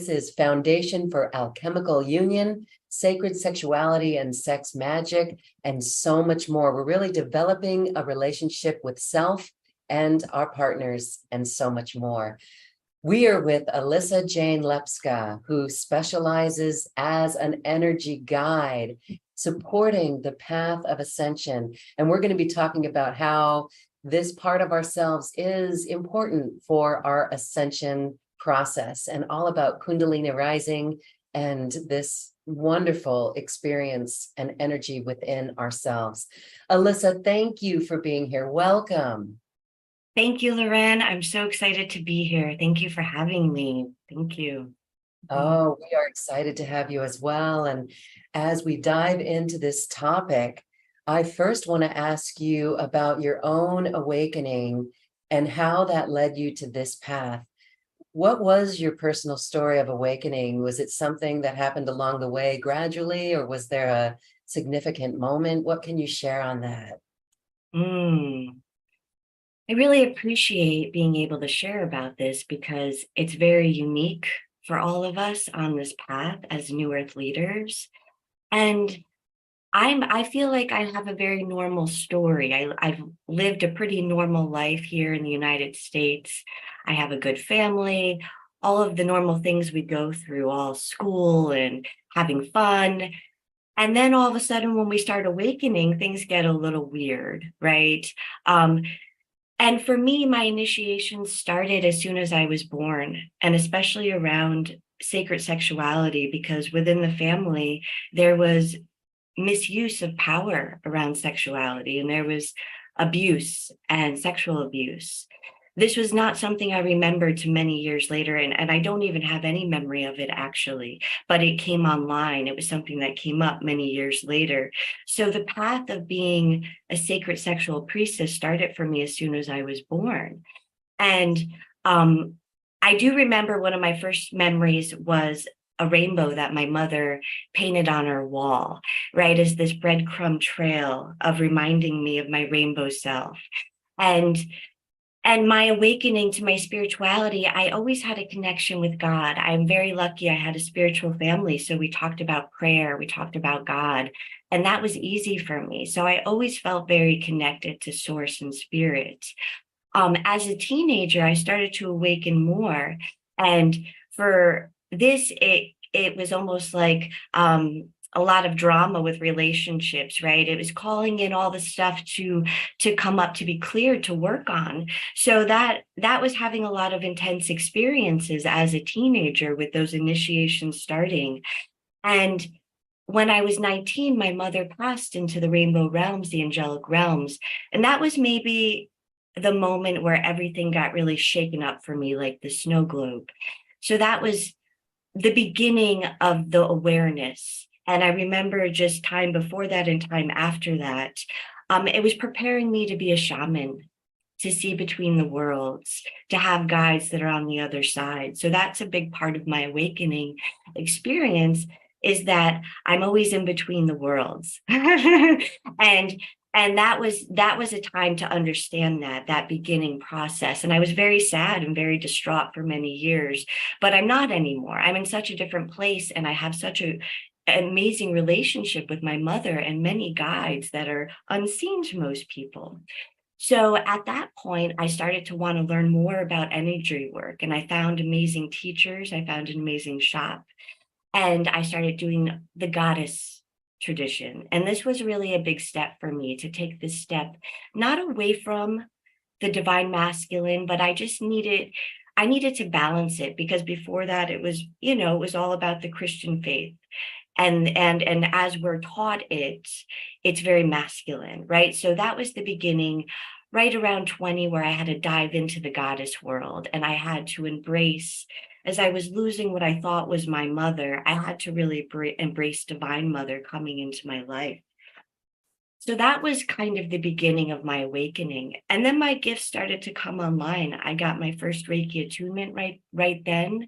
This is Foundation for Alchemical Union, Sacred Sexuality and Sex Magic, and so much more. We're really developing a relationship with self and our partners, and so much more. We are with Alissa Jane Lepska, who specializes as an energy guide, supporting the path of ascension. And we're going to be talking about how this part of ourselves is important for our ascension process, and all about Kundalini rising and this wonderful experience and energy within ourselves. Alissa, thank you for being here. Welcome. Thank you, Loren. I'm so excited to be here. Thank you for having me. Thank you. Oh, we are excited to have you as well. And as we dive into this topic, I first want to ask you about your own awakening and how that led you to this path. What was your personal story of awakening? Was it something that happened along the way gradually, or was there a significant moment? What can you share on that? I really appreciate being able to share about this because it's very unique for all of us on this path as New Earth leaders. And I feel like I have a very normal story. I've lived a pretty normal life here in the United States. I have a good family, all of the normal things we go through, all school and having fun. And then all of a sudden, when we start awakening, things get a little weird, right? And for me, my initiation started as soon as I was born, and especially around sacred sexuality, because within the family, there was misuse of power around sexuality, and there was abuse and sexual abuse. This was not something I remembered to many years later, and I don't even have any memory of it actually, but it came online. It was something that came up many years later. So the path of being a sacred sexual priestess started for me as soon as I was born. And I do remember one of my first memories was a rainbow that my mother painted on her wall, right, as this breadcrumb trail of reminding me of my rainbow self. And my awakening to my spirituality, I always had a connection with God. I'm very lucky I had a spiritual family. So we talked about prayer, we talked about God, and that was easy for me. So I always felt very connected to source and spirit. As a teenager, I started to awaken more. And for this, it was almost like a lot of drama with relationships, right? It was calling in all the stuff to come up, to be cleared, to work on. So that was having a lot of intense experiences as a teenager with those initiations starting. And when I was 19, my mother passed into the rainbow realms, the angelic realms. And that was maybe the moment where everything got really shaken up for me, like the snow globe. So that was the beginning of the awareness. And I remember just time before that and time after that, it was preparing me to be a shaman, to see between the worlds, to have guides that are on the other side. So that's a big part of my awakening experience, is that I'm always in between the worlds. And that was a time to understand that beginning process. And I was very sad and very distraught for many years, but I'm not anymore. I'm in such a different place, and I have such an amazing relationship with my mother and many guides that are unseen to most people. So at that point, I started to want to learn more about energy work, and I found amazing teachers. I found an amazing shop, and I started doing the goddess tradition. And this was really a big step for me, to take this step, not away from the divine masculine, but I needed to balance it, because before that it was, it was all about the Christian faith. And as we're taught it's very masculine, right? So that was the beginning, right around 20, where I had to dive into the goddess world, and I had to embrace, as I was losing what I thought was my mother, I had to really embrace Divine Mother coming into my life. So that was kind of the beginning of my awakening. And then my gifts started to come online. I got my first Reiki attunement right then.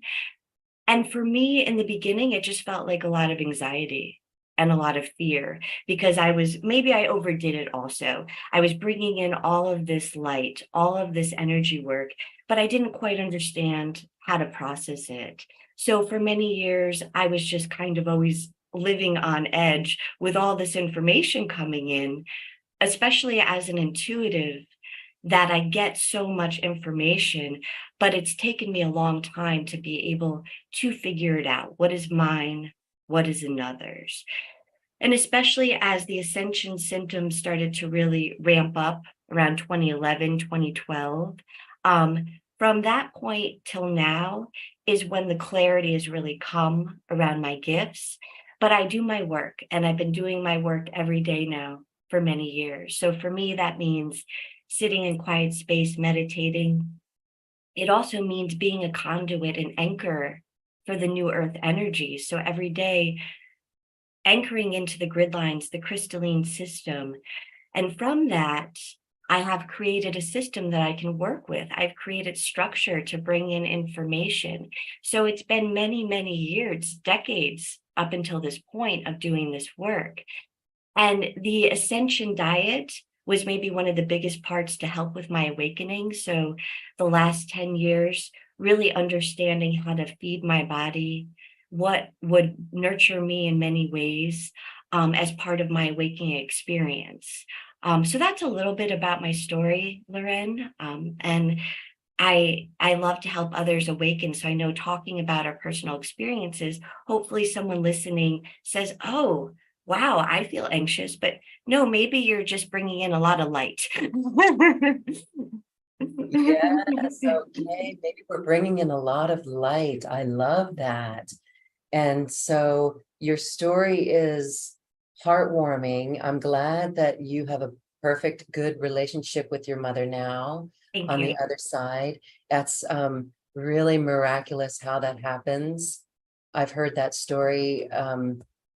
And for me, in the beginning, it just felt like a lot of anxiety. and a lot of fear, because maybe I overdid it also. I was bringing in all of this light, all of this energy work, but I didn't quite understand how to process it. So for many years, I was just kind of always living on edge with all this information coming in, especially as an intuitive, that I get so much information, but it's taken me a long time to be able to figure it out. What is mine? What is another's? And especially as the ascension symptoms started to really ramp up around 2011, 2012, from that point till now is when the clarity has really come around my gifts. But I do my work, and I've been doing my work every day now for many years. So for me, that means sitting in quiet space, meditating. It also means being a conduit and anchor for the new earth energy. So every day, anchoring into the grid lines, the crystalline system. And from that, I have created a system that I can work with. I've created structure to bring in information. So it's been many, many years, decades up until this point of doing this work. And the Ascension diet was maybe one of the biggest parts to help with my awakening. So the last 10 years, really understanding how to feed my body, what would nurture me in many ways as part of my awakening experience. So that's a little bit about my story, Loren. And I love to help others awaken. So I know talking about our personal experiences, hopefully someone listening says, oh, wow, I feel anxious, but no, maybe you're just bringing in a lot of light. Yes, okay. Maybe we're bringing in a lot of light. I love that. And so your story is heartwarming. I'm glad that you have a perfect, good relationship with your mother now. Thank On you. the other side. That's really miraculous how that happens. I've heard that story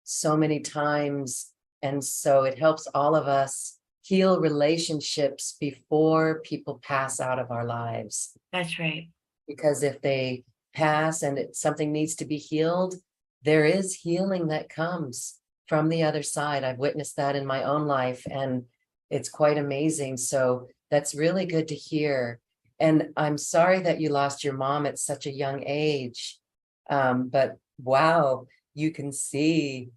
so many times. And so it helps all of us heal relationships before people pass out of our lives. That's right. Because if they pass and something needs to be healed, there is healing that comes from the other side. I've witnessed that in my own life, and it's quite amazing. So that's really good to hear. And I'm sorry that you lost your mom at such a young age. But wow, you can see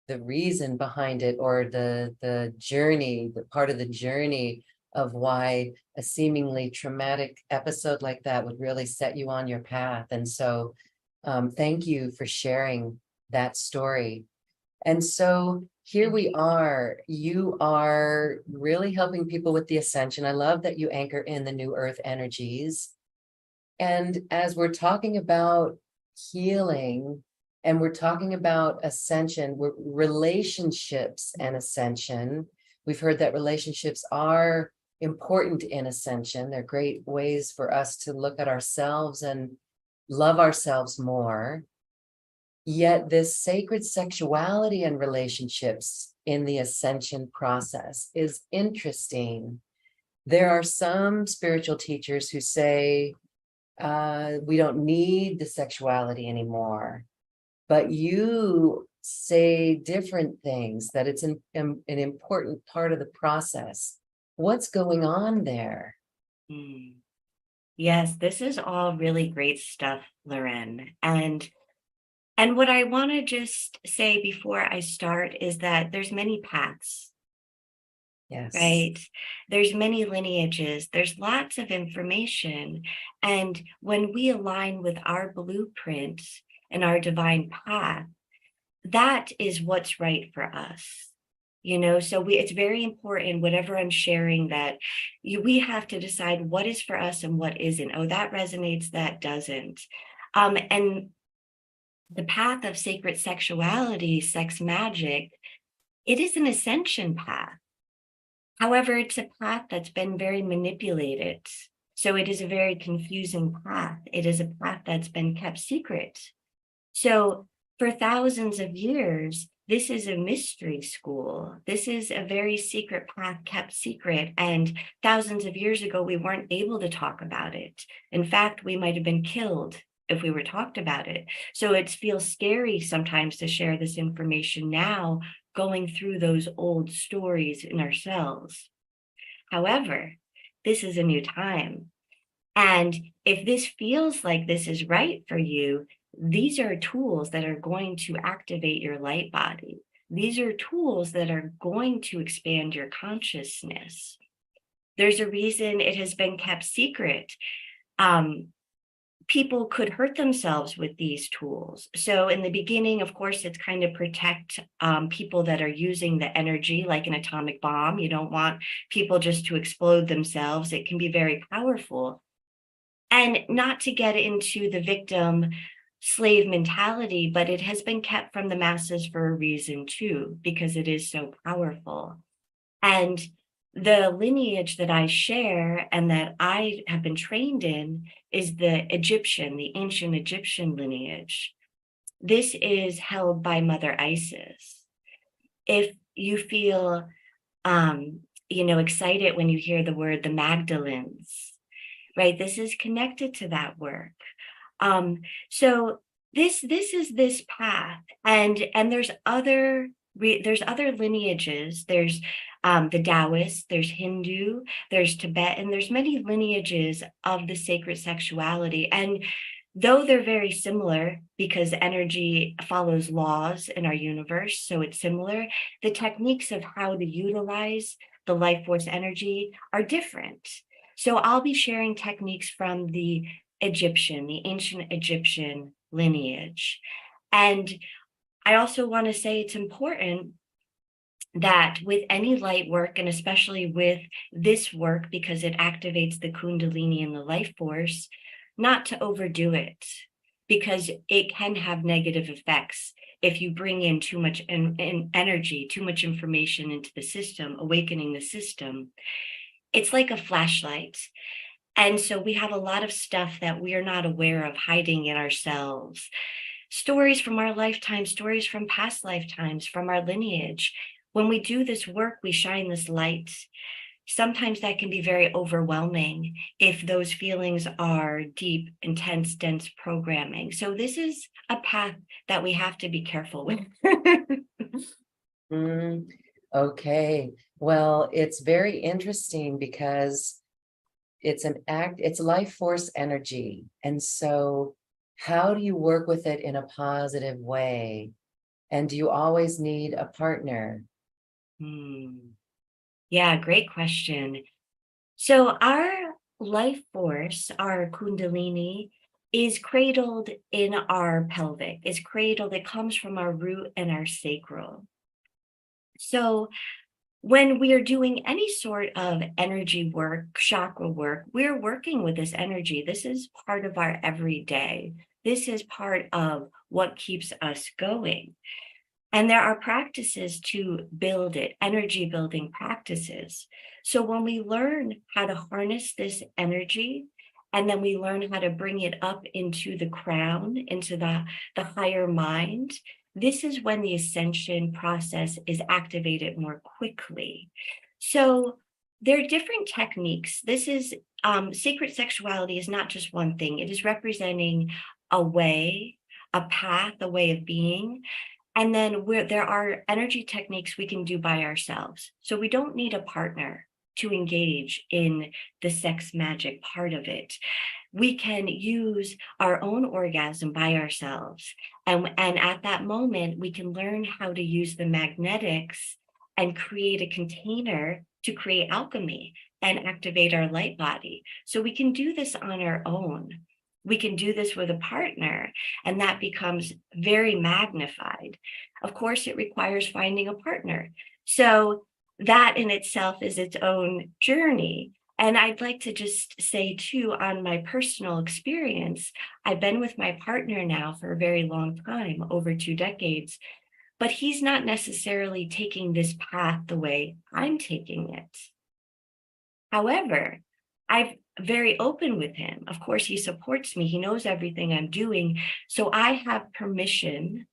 the reason behind it, or the journey, the part of the journey of why a seemingly traumatic episode like that would really set you on your path. And so thank you for sharing that story. And so here we are. You are really helping people with the ascension. I love that you anchor in the new earth energies. And as we're talking about healing, and we're talking about ascension, relationships and ascension. We've heard that relationships are important in ascension. They're great ways for us to look at ourselves and love ourselves more. Yet this sacred sexuality and relationships in the ascension process is interesting. There are some spiritual teachers who say, we don't need the sexuality anymore. But you say different things, that it's an important part of the process. What's going on there? Yes, this is all really great stuff, Loren. And what I want to just say before I start is that there's many paths. Yes. Right. There's many lineages. There's lots of information. And when we align with our blueprint and our divine path, that is what's right for us. So it's very important, whatever I'm sharing, that we have to decide what is for us and what isn't. Oh, that resonates, that doesn't. And the path of sacred sexuality, sex magic, it is an ascension path. However, it's a path that's been very manipulated. So it is a very confusing path. It is a path that's been kept secret. So for thousands of years, this is a mystery school. This is a very secret path kept secret. And thousands of years ago, we weren't able to talk about it. In fact, we might have been killed if we were talked about it. So it feels scary sometimes to share this information now, going through those old stories in ourselves. However, this is a new time. And if this feels like this is right for you, these are tools that are going to activate your light body. These are tools that are going to expand your consciousness. There's a reason it has been kept secret. People could hurt themselves with these tools. So in the beginning, of course, it's kind of protect people that are using the energy like an atomic bomb. You don't want people just to explode themselves. It can be very powerful. And not to get into the victim slave mentality, but it has been kept from the masses for a reason too, because it is so powerful. And the lineage that I share and that I have been trained in is the ancient Egyptian lineage. This is held by Mother Isis. If you feel, excited when you hear the word the Magdalens, right? This is connected to that work. So this is this path, and there's other lineages. There's the Taoist, there's Hindu, there's Tibetan, there's many lineages of the sacred sexuality. And though they're very similar because energy follows laws in our universe, so it's similar, the techniques of how to utilize the life force energy are different. So I'll be sharing techniques from the ancient Egyptian lineage. And I also want to say it's important that with any light work, and especially with this work, because it activates the Kundalini and the life force, not to overdo it, because it can have negative effects if you bring in too much energy, too much information into the system, awakening the system. It's like a flashlight. And so we have a lot of stuff that we are not aware of hiding in ourselves. Stories from our lifetime, stories from past lifetimes, from our lineage. When we do this work, we shine this light. Sometimes that can be very overwhelming if those feelings are deep, intense, dense programming. So this is a path that we have to be careful with. Okay. Well, it's very interesting because it's life force energy. And so how do you work with it in a positive way? And do you always need a partner? Yeah, great question. So our life force, our Kundalini, is cradled in our pelvic, it comes from our root and our sacral. So when we are doing any sort of energy work, chakra work, we're working with this energy. This is part of our everyday. This is part of what keeps us going. And there are practices to build it, energy building practices. So when we learn how to harness this energy, and then we learn how to bring it up into the crown, into the higher mind, this is when the ascension process is activated more quickly. So there are different techniques. This is sacred sexuality is not just one thing. It is representing a way, a path, a way of being. And then there are energy techniques we can do by ourselves. So we don't need a partner to engage in the sex magic part of it. We can use our own orgasm by ourselves. And at that moment, we can learn how to use the magnetics and create a container to create alchemy and activate our light body. So we can do this on our own. We can do this with a partner, and that becomes very magnified. Of course, it requires finding a partner. So that in itself is its own journey. And I'd like to just say too, on my personal experience, I've been with my partner now for a very long time, over 2 decades, but he's not necessarily taking this path the way I'm taking it. However, I'm very open with him. Of course, he supports me. He knows everything I'm doing. So I have permission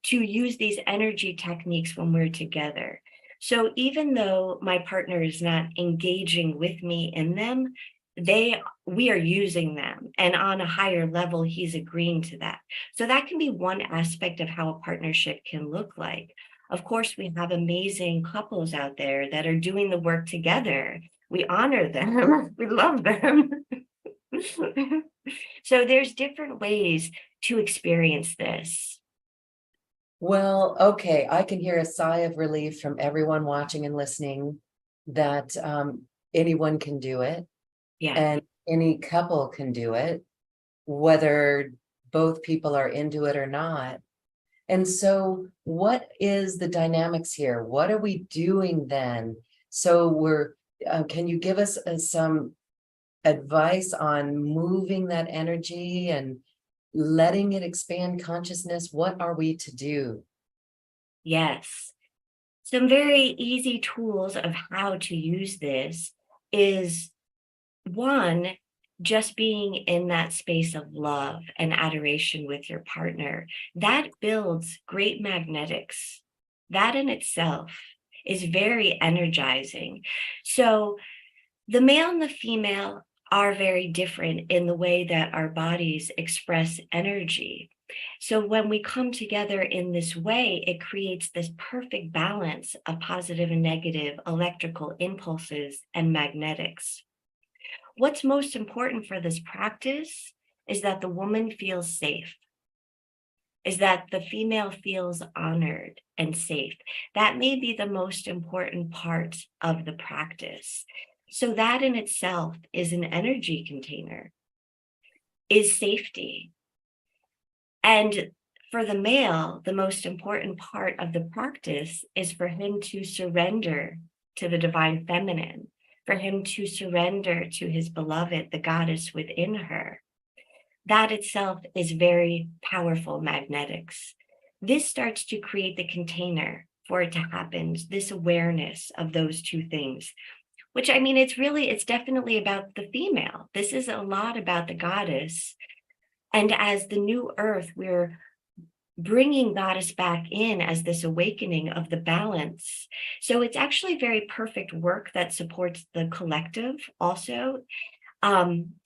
to use these energy techniques when we're together. So even though my partner is not engaging with me in them, we are using them, and on a higher level, he's agreeing to that. So that can be one aspect of how a partnership can look like. Of course, we have amazing couples out there that are doing the work together. We honor them. We love them. So there's different ways to experience this. Well, okay, I can hear a sigh of relief from everyone watching and listening that anyone can do it Yeah. and any couple can do it, whether both people are into it or not. And so what is the dynamics here? What are we doing then? So can you give us some advice on moving that energy and letting it expand consciousness? What are we to do? Yes. Some very easy tools of how to use this is one, just being in that space of love and adoration with your partner. That builds great magnetics. That in itself is very energizing. So the male and the female are very different in the way that our bodies express energy. So when we come together in this way, it creates this perfect balance of positive and negative electrical impulses and magnetics. What's most important for this practice is that the woman feels safe, is that the female feels honored and safe. That may be the most important part of the practice. So that in itself is an energy container, is safety. And for the male, the most important part of the practice is for him to surrender to the divine feminine, for him to surrender to his beloved, the goddess within her. That itself is very powerful magnetics. This starts to create the container for it to happen, this awareness of those two things, which I mean, it's definitely about the female. This is a lot about the goddess. And as the new earth, we're bringing goddess back in as this awakening of the balance. So it's actually very perfect work that supports the collective also,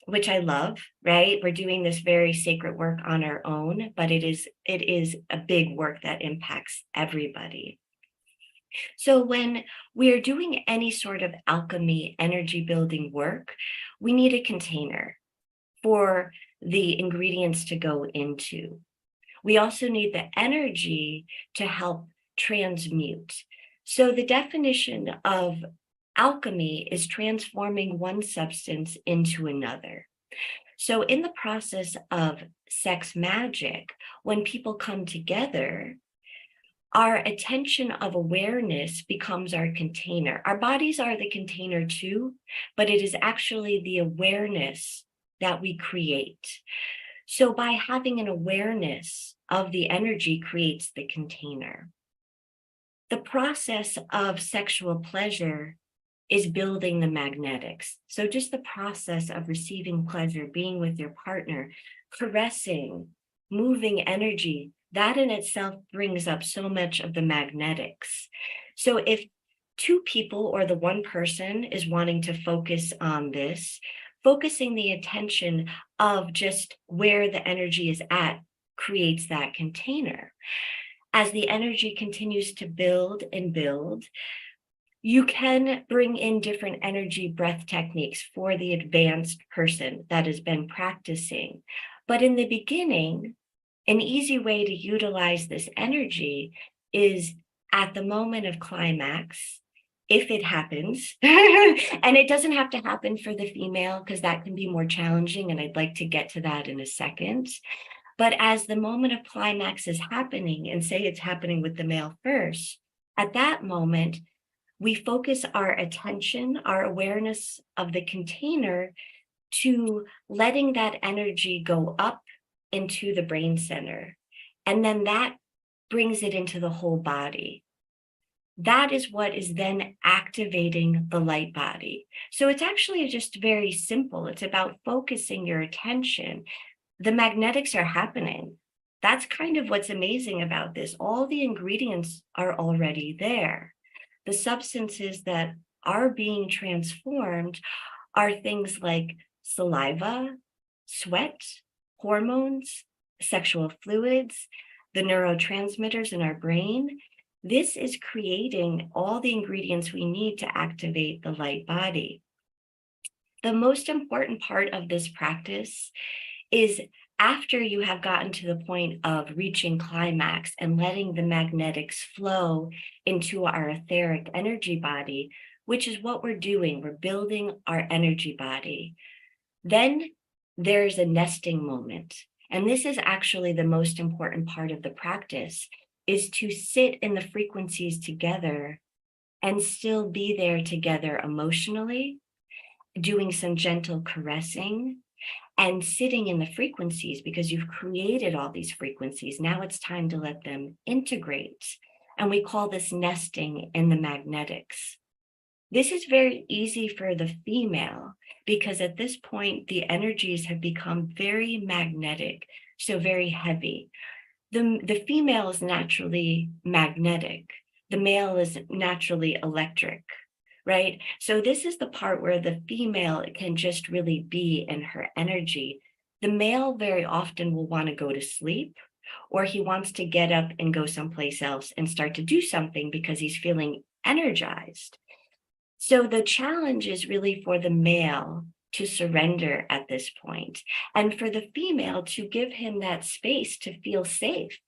which I love, right? We're doing this very sacred work on our own, but it is a big work that impacts everybody. So when we're doing any sort of alchemy, energy building work, we need a container for the ingredients to go into. We also need the energy to help transmute. So the definition of alchemy is transforming one substance into another. So in the process of sex magic, when people come together, our attention of awareness becomes our container. Our bodies are the container too, but it is actually the awareness that we create. So by having an awareness of the energy creates the container. The process of sexual pleasure is building the magnetics. So just the process of receiving pleasure, being with your partner, caressing, moving energy, that in itself brings up so much of the magnetics. So if two people or the one person is wanting to focus on this, focusing the attention of just where the energy is at creates that container. As the energy continues to build and build, you can bring in different energy breath techniques for the advanced person that has been practicing. But in the beginning, an easy way to utilize this energy is at the moment of climax, if it happens, and it doesn't have to happen for the female because that can be more challenging, and I'd like to get to that in a second. But as the moment of climax is happening, and say it's happening with the male first, at that moment, we focus our attention, our awareness of the container to letting that energy go up into the brain center. And then that brings it into the whole body. That is what is then activating the light body. So it's actually just very simple. It's about focusing your attention. The magnetics are happening. That's kind of what's amazing about this. All the ingredients are already there. The substances that are being transformed are things like saliva, sweat, hormones, sexual fluids, the neurotransmitters in our brain. This is creating all the ingredients we need to activate the light body. The most important part of this practice is after you have gotten to the point of reaching climax and letting the magnetics flow into our etheric energy body, which is what we're doing. We're building our energy body. Then there's a nesting moment. And this is actually the most important part of the practice, is to sit in the frequencies together and still be there together emotionally, doing some gentle caressing and sitting in the frequencies, because you've created all these frequencies. Now it's time to let them integrate. And we call this nesting in the magnetics. This is very easy for the female because at this point, the energies have become very magnetic, so very heavy. The female is naturally magnetic. The male is naturally electric, right? So this is the part where the female can just really be in her energy. The male very often will want to go to sleep, or he wants to get up and go someplace else and start to do something because he's feeling energized. So the challenge is really for the male to surrender at this point, and for the female to give him that space to feel safe,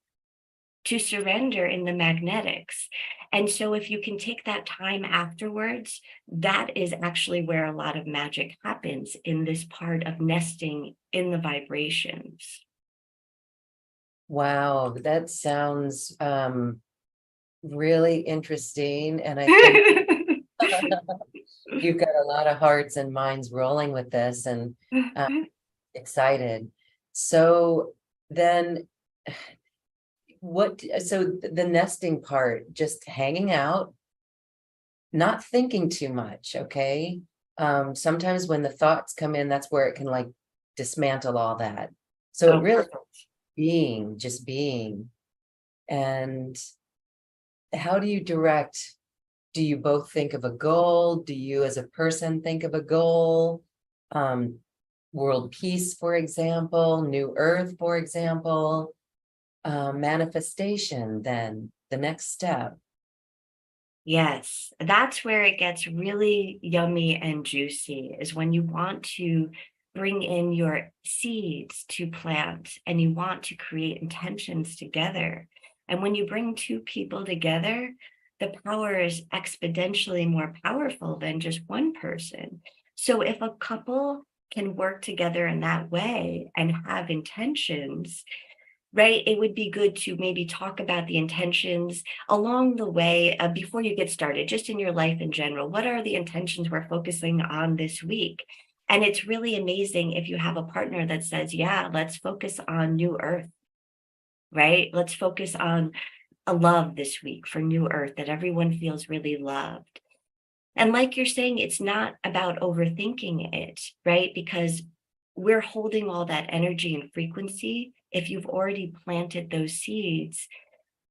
to surrender in the magnetics. And so if you can take that time afterwards, that is actually where a lot of magic happens, in this part of nesting in the vibrations. Wow, that sounds really interesting. And I think you've got a lot of hearts and minds rolling with this, and excited. So then so the nesting part, just hanging out, not thinking too much, okay? Sometimes when the thoughts come in, that's where it can like dismantle all that. So it really just being. And how do you direct? Do you both think of a goal? Do you as a person think of a goal? World peace, for example, new earth, for example, manifestation, then the next step. Yes, that's where it gets really yummy and juicy, is when you want to bring in your seeds to plant and you want to create intentions together. And when you bring two people together, the power is exponentially more powerful than just one person. So if a couple can work together in that way and have intentions, right, it would be good to maybe talk about the intentions along the way before you get started, just in your life in general. What are the intentions we're focusing on this week? And it's really amazing if you have a partner that says, yeah, let's focus on new earth, right? Let's focus on a love this week for new earth, that everyone feels really loved. And like you're saying, it's not about overthinking it, right? Because we're holding all that energy and frequency. If you've already planted those seeds,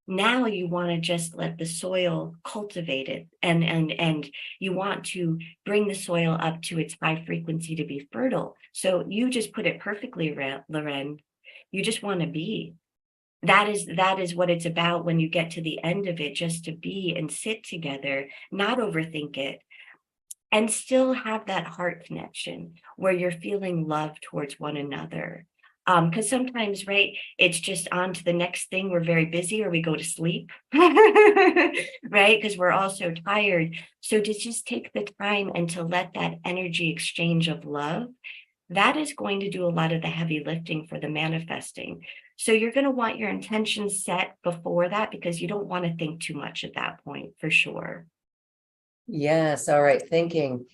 now you want to just let the soil cultivate it, and you want to bring the soil up to its high frequency to be fertile. So you just put it perfectly, Loren. You just want to be. That is what it's about when you get to the end of it, just to be and sit together, not overthink it, and still have that heart connection where you're feeling love towards one another. Because sometimes, right, it's just on to the next thing. We're very busy, or we go to sleep, right? Because we're all so tired. So to just take the time and to let that energy exchange of love, that is going to do a lot of the heavy lifting for the manifesting. So you're going to want your intentions set before that, because you don't want to think too much at that point, for sure. Yes, all right, thinking.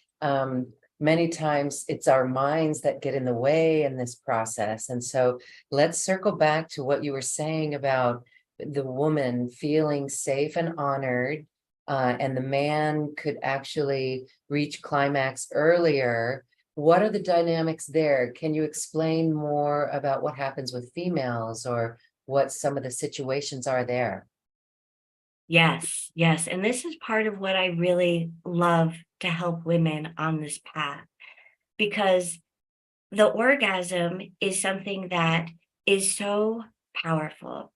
Many times it's our minds that get in the way in this process. And so let's circle back to what you were saying about the woman feeling safe and honored, and the man could actually reach climax earlier. What are the dynamics there? Can you explain more about what happens with females, or what some of the situations are there? Yes, And this is part of what I really love to help women on this path. because the orgasm is something that is so powerful.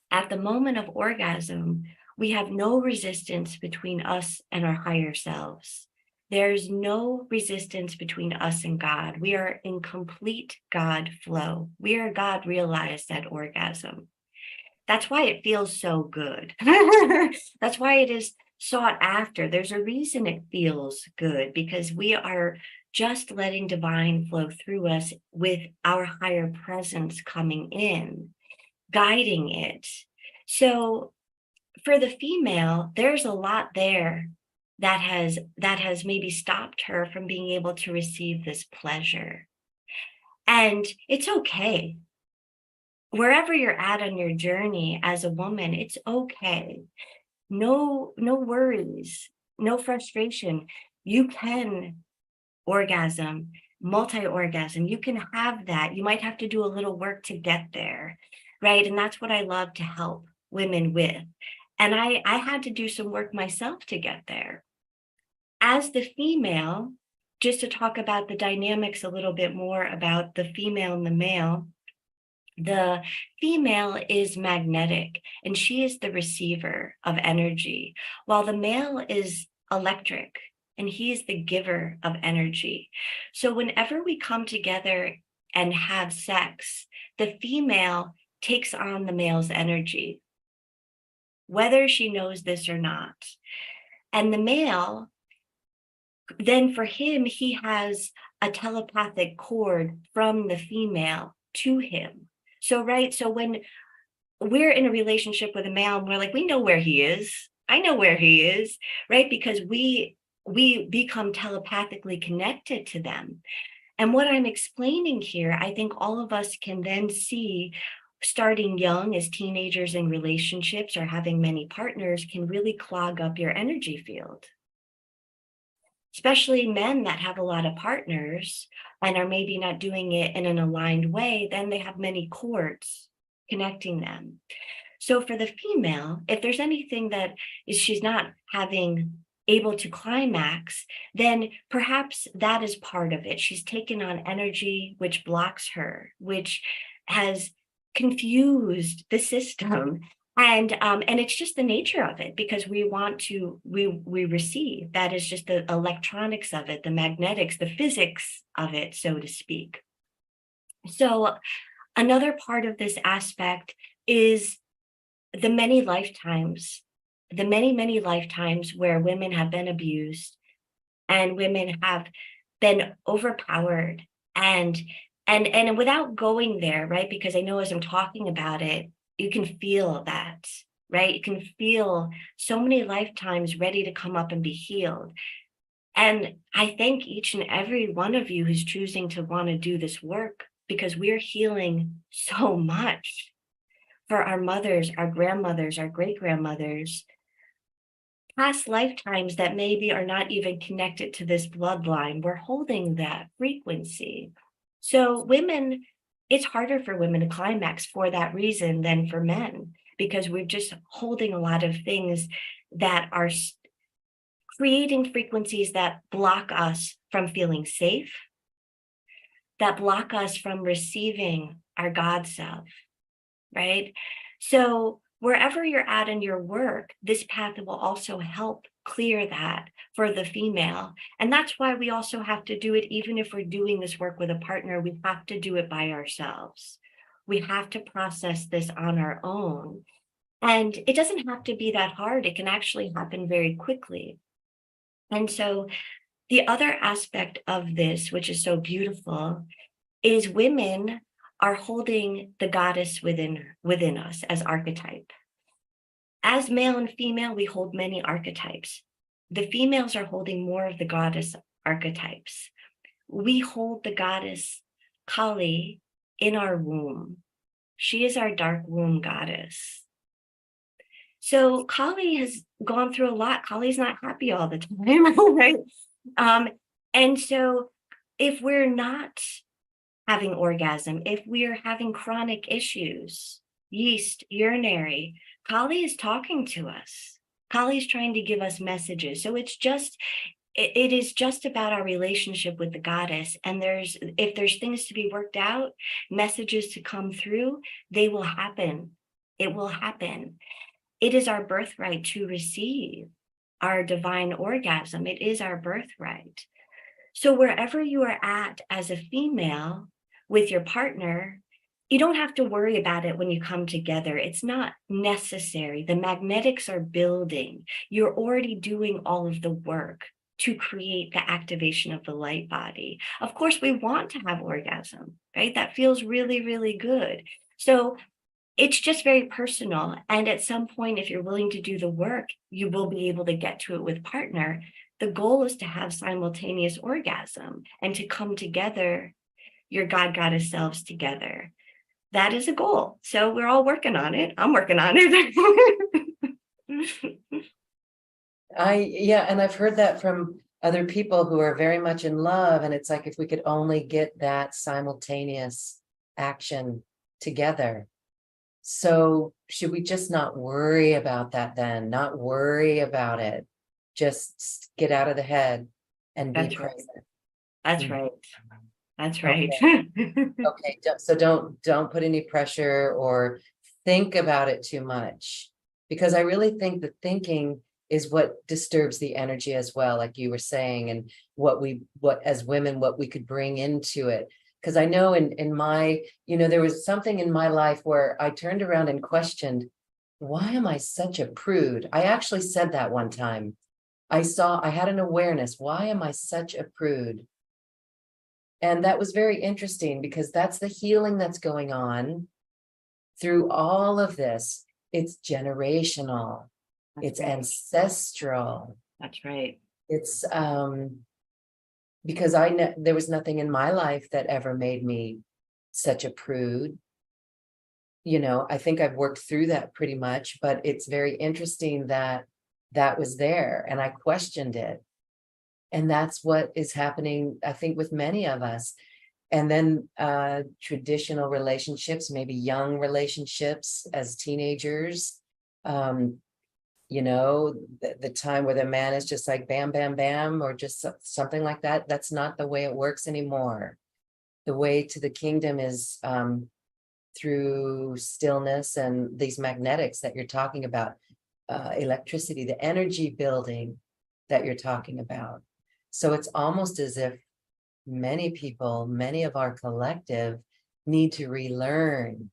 At the moment of orgasm, we have no resistance between us and our higher selves. There's no resistance between us and God. We are in complete God flow. We are God realized at orgasm. That's why it feels so good. That's why it is sought after. There's a reason it feels good, because we are just letting divine flow through us with our higher presence coming in, guiding it. So for the female, there's a lot there that has maybe stopped her from being able to receive this pleasure. And it's okay. Wherever you're at on your journey as a woman, it's okay. No worries, no frustration. You can orgasm, multi-orgasm. You can have that. You might have to do a little work to get there, right? And that's what I love to help women with. And I had to do some work myself to get there. As the female, just to talk about the dynamics a little bit more about the female and the male, the female is magnetic and she is the receiver of energy, while the male is electric and he is the giver of energy. So whenever we come together and have sex, the female takes on the male's energy, whether she knows this or not. And the male, then for him, he has a telepathic cord from the female to him. So, right, so when we're in a relationship with a male, and we're like, we know where he is. I know where he is, right? Because we become telepathically connected to them. And what I'm explaining here, I think all of us can then see, starting young as teenagers in relationships or having many partners, can really clog up your energy field. Especially men that have a lot of partners and are maybe not doing it in an aligned way, then they have many cords connecting them. So for the female, if there's anything that is she's not having able to climax, then perhaps that is part of it. She's taken on energy which blocks her, which has confused the system. And it's just the nature of it, because we want to, we receive. That is just the electronics of it, the magnetics, the physics of it, so to speak. So another part of this aspect is the many lifetimes, the many lifetimes where women have been abused and women have been overpowered, and without going there, right? Because I know as I'm talking about it, you can feel that, right? You can feel so many lifetimes ready to come up and be healed. And I thank each and every one of you who's choosing to want to do this work, because we're healing so much for our mothers, our grandmothers, our great-grandmothers, past lifetimes that maybe are not even connected to this bloodline. We're holding that frequency. So women, it's harder for women to climax for that reason than for men, because we're just holding a lot of things that are creating frequencies that block us from feeling safe, that block us from receiving our God self, right? So wherever you're at in your work, this path will also help clear that for the female. And that's why we also have to do it, even if we're doing this work with a partner, we have to do it by ourselves. We have to process this on our own. And it doesn't have to be that hard. It can actually happen very quickly. And so the other aspect of this, which is so beautiful, is women are holding the goddess within us as archetype. As male and female, we hold many archetypes. The females are holding more of the goddess archetypes. We hold the goddess Kali in our womb. She is our dark womb goddess. So Kali has gone through a lot. Kali's not happy all the time, right? And so if we're not having orgasm, if we're having chronic issues, yeast, urinary, Kali is talking to us. Kali is trying to give us messages. So it's just it is just about our relationship with the goddess. And if there's things to be worked out, messages to come through, they will happen. It will happen. It is our birthright to receive our divine orgasm. It is our birthright. So wherever you are at as a female with your partner, you don't have to worry about it when you come together. It's not necessary. The magnetics are building. You're already doing all of the work to create the activation of the light body. Of course, we want to have orgasm, right? That feels really, really good. So it's just very personal. And at some point, if you're willing to do the work, you will be able to get to it with partner. The goal is to have simultaneous orgasm and to come together, your God goddess selves together. That is a goal. So we're all working on it. I'm working on it. Yeah, and I've heard that from other people who are very much in love. And it's like, if we could only get that simultaneous action together. So should we just not worry about that then? Not worry about it. Just get out of the head and be present. That's right. That's right. Okay. So don't put any pressure or think about it too much, because I really think that thinking is what disturbs the energy as well, like you were saying, and what as women, what we could bring into it. Because I know in my, there was something in my life where I turned around and questioned, why am I such a prude? I actually said that one time. I had an awareness, why am I such a prude? And that was very interesting, because that's the healing that's going on through all of this. It's generational. It's ancestral. That's right. It's because there was nothing in my life that ever made me such a prude. I think I've worked through that pretty much, but it's very interesting that that was there and I questioned it. And that's what is happening, I think, with many of us. And then traditional relationships, maybe young relationships as teenagers, the time where the man is just like bam, bam, bam, or just something like that. That's not the way it works anymore. The way to the kingdom is through stillness and these magnetics that you're talking about, electricity, the energy building that you're talking about. So it's almost as if many people, many of our collective need to relearn.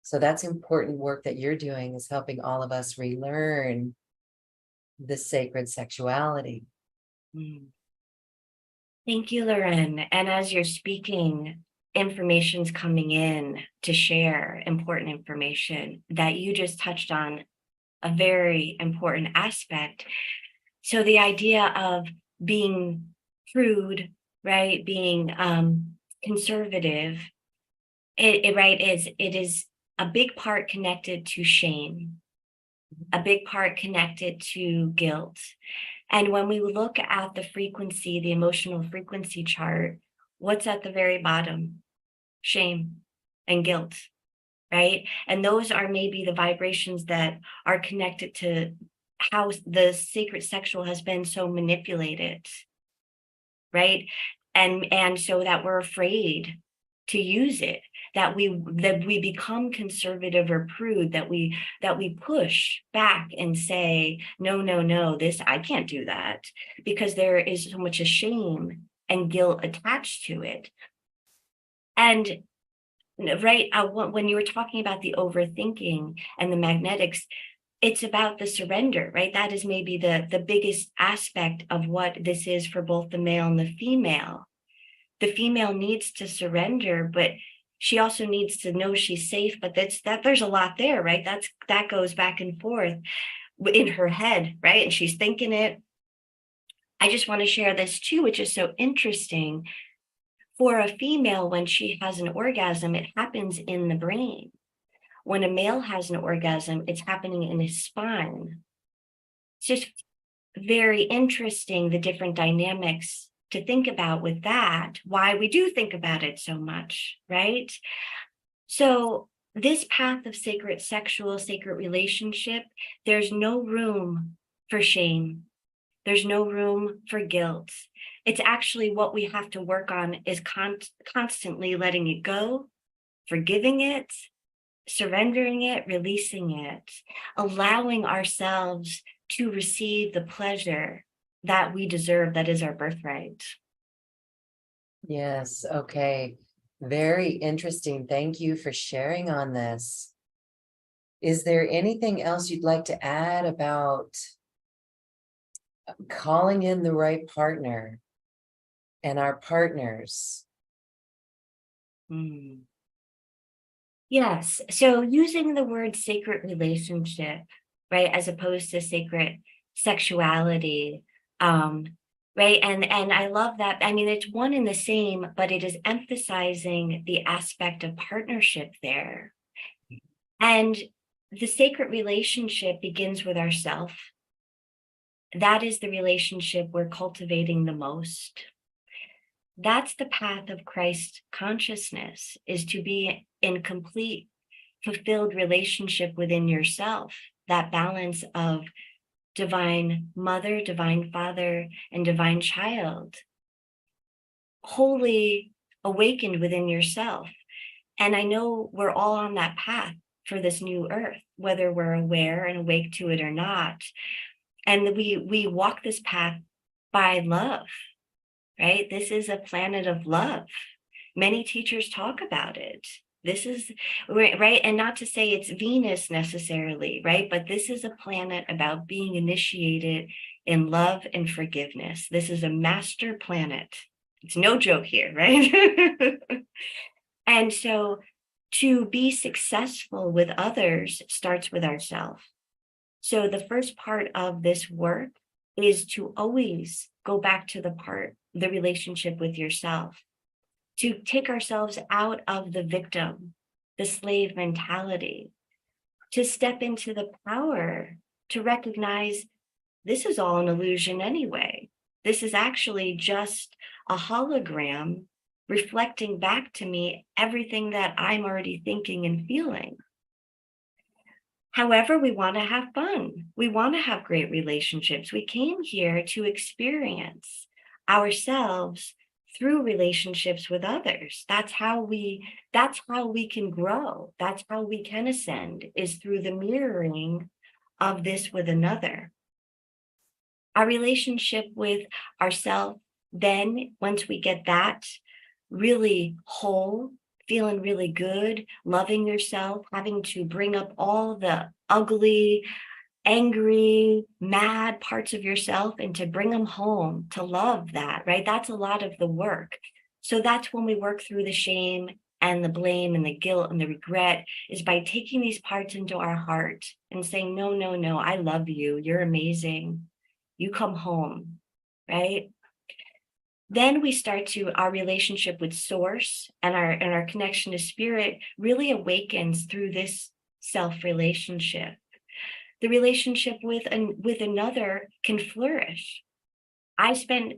So that's important work that you're doing, is helping all of us relearn the sacred sexuality. Thank you, Loren. And as you're speaking, information's coming in to share important information that you just touched on, a very important aspect. So the idea of being prude, right, being conservative, it is a big part connected to shame, a big part connected to guilt. And when we look at the frequency, the emotional frequency chart, what's at the very bottom? Shame and guilt, right? And those are maybe the vibrations that are connected to how the sacred sexual has been so manipulated, right? And so that we're afraid to use it, that we become conservative or prude, that we push back and say, no, this, I can't do that, because there is so much shame and guilt attached to it. And right, when you were talking about the overthinking and the magnetics, it's about the surrender, right? That is maybe the biggest aspect of what this is for both the male and the female. The female needs to surrender, but she also needs to know she's safe. But there's a lot there, right? That goes back and forth in her head, right? And she's thinking it. I just want to share this too, which is so interesting. For a female, when she has an orgasm, it happens in the brain. When a male has an orgasm, it's happening in his spine. It's just very interesting, the different dynamics to think about with that, why we do think about it so much, right? So this path of sacred sexual, sacred relationship, there's no room for shame. There's no room for guilt. It's actually what we have to work on is constantly letting it go, forgiving it, surrendering it, releasing it, allowing ourselves to receive the pleasure that we deserve, that is our birthright. Yes. Okay. Very interesting. Thank you for sharing on this. Is there anything else you'd like to add about calling in the right partner and our partners? Yes. So using the word sacred relationship, right, as opposed to sacred sexuality, right? And I love that. I mean, it's one and the same, but it is emphasizing the aspect of partnership there. And the sacred relationship begins with ourself. That is the relationship we're cultivating the most. That's the path of Christ consciousness, is to be in complete, fulfilled relationship within yourself, that balance of divine mother, divine father, and divine child, wholly awakened within yourself. And I know we're all on that path for this new earth, whether we're aware and awake to it or not. And we walk this path by love, right? This is a planet of love. Many teachers talk about it. This is right. And not to say it's Venus necessarily, right? But this is a planet about being initiated in love and forgiveness. This is a master planet. It's no joke here, right? And so to be successful with others starts with ourselves. So the first part of this work is to always go back to the relationship with yourself, to take ourselves out of the victim, the slave mentality, to step into the power, to recognize this is all an illusion anyway. This is actually just a hologram reflecting back to me everything that I'm already thinking and feeling. However, we want to have fun. We want to have great relationships. We came here to experience ourselves through relationships with others. That's how we can grow. That's how we can ascend, is through the mirroring of this with another. Our relationship with ourselves, then once we get that really whole, feeling really good, loving yourself, having to bring up all the ugly, angry, mad parts of yourself and to bring them home, to love that, right? That's a lot of the work. So that's when we work through the shame and the blame and the guilt and the regret, is by taking these parts into our heart and saying, no, no, no, I love you. You're amazing. You come home, right? Then we start to, our relationship with source and our connection to spirit really awakens through this self-relationship. The relationship with another can flourish. And